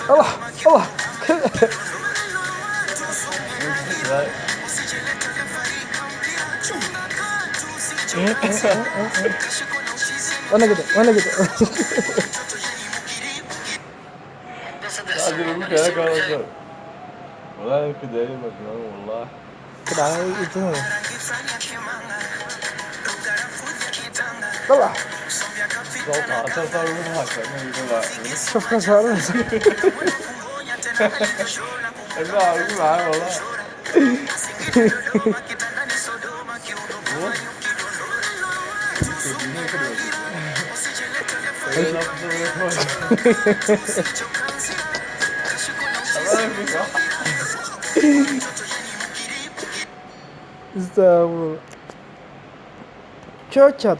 Allah Allah. Mana gitu. Hadi bu kere kalacak. Ulan kıdeli bak lan valla. Kenapa itu? Allah. Kau atar sarı mı hakikaten ne gidiyorlar. Çok kasarlı. Emre abi var valla. Çocuğunu kırıyor. Öyle lafı da bırakmaz. Allah'ım ya. Estağfurullah. Çok çat.